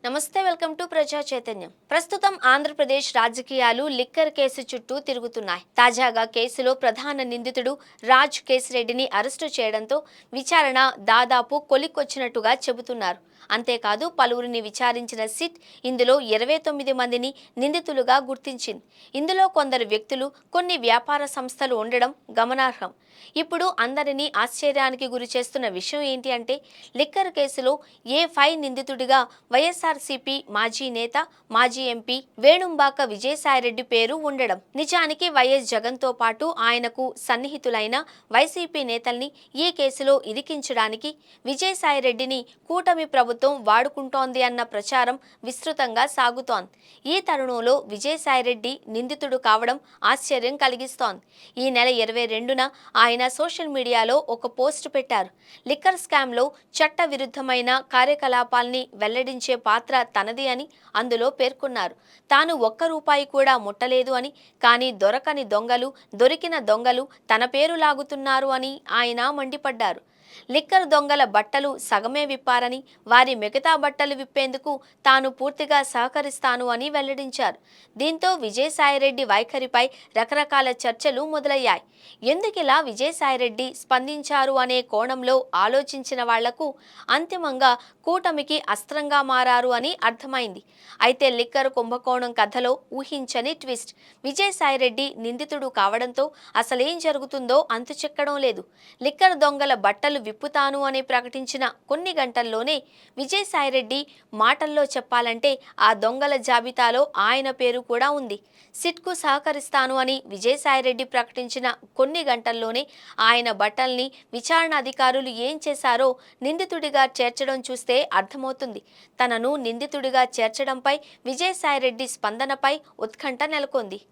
నమస్తే, welcome to ప్రజా చైతన్యం. ప్రస్తుతం ఆంధ్రప్రదేశ్ రాజకీయాలు లిక్కర్ కేసు చుట్టూ తిరుగుతున్నాయి. తాజాగా కేసులో ప్రధాన నిందితుడు రాజ్ కేసిరెడ్డిని అరెస్టు చేయడంతో విచారణ దాదాపు కొలిక్కొచ్చినట్టుగా చెబుతున్నారు. అంతేకాదు పలువురిని విచారించిన సిట్ ఇందులో 29 మందిని నిందితులుగా గుర్తించింది. ఇందులో కొందరు వ్యక్తులు, కొన్ని వ్యాపార సంస్థలు ఉండడం గమనార్హం. ఇప్పుడు అందరినీ ఆశ్చర్యానికి గురి చేస్తున్న విషయం ఏంటి అంటే, లిక్కర్ కేసులో ఏ5 నిందితుడిగా వైఎస్ఆర్సీపీ మాజీ నేత, మాజీ ఎంపీ వేణుంబాక విజయసాయిరెడ్డి పేరు ఉండడం. నిజానికి వైఎస్ జగన్తో పాటు ఆయనకు సన్నిహితులైన వైసీపీ నేతల్ని ఈ కేసులో ఇరికించడానికి విజయసాయిరెడ్డిని కూటమి ప్రభుత్వం వాడుకుంటోంది అన్న ప్రచారం విస్తృతంగా సాగుతోంది. ఈ తరుణంలో విజయసాయిరెడ్డి నిందితుడు కావడం ఆశ్చర్యం కలిగిస్తోంది. ఈ నెల 22న ఆయన సోషల్ మీడియాలో ఒక పోస్ట్ పెట్టారు. లిక్కర్ స్కామ్లో చట్ట విరుద్ధమైన కార్యకలాపాల్ని వెల్లడించే పాత్ర తనది అని అందులో పేర్కొన్నారు. తాను ₹1 కూడా ముట్టలేదు అని, కానీ దొరకని దొంగలు, దొరికిన దొంగలు తన పేరు లాగుతున్నారు అని ఆయన మండిపడ్డారు. లిక్కర్ దొంగల బట్టలు సగమే విప్పారని, వారి మిగతా బట్టలు విప్పేందుకు తాను పూర్తిగా సహకరిస్తాను అని వెల్లడించారు. దీంతో విజయసాయిరెడ్డి వైఖరిపై రకరకాల చర్చలు మొదలయ్యాయి. ఎందుకిలా విజయసాయిరెడ్డి స్పందించారు అనే కోణంలో ఆలోచించిన వాళ్లకు అంతిమంగా కూటమికి అస్త్రంగా మారారు అని అర్థమైంది. అయితే లిక్కర్ కుంభకోణం కథలో ఊహించని ట్విస్ట్. విజయసాయిరెడ్డి నిందితుడు కావడంతో అసలేం జరుగుతుందో అంతుచిక్కడం లేదు. లిక్కర్ దొంగల బట్టలు విప్పుతాను అని ప్రకటించిన కొన్ని గంటల్లోనే విజయసాయిరెడ్డి మాటల్లో చెప్పాలంటే ఆ దొంగల జాబితాలో ఆయన పేరు కూడా ఉంది. సిట్కు సహకరిస్తాను అని విజయసాయిరెడ్డి ప్రకటించిన కొన్ని గంటల్లోనే ఆయన బట్టల్ని విచారణ అధికారులు ఏం చేశారో నిందితుడిగా చేర్చడం చూస్తే అర్థమవుతుంది. తనను నిందితుడిగా చేర్చడంపై విజయసాయిరెడ్డి స్పందనపై ఉత్కంఠ నెలకొంది.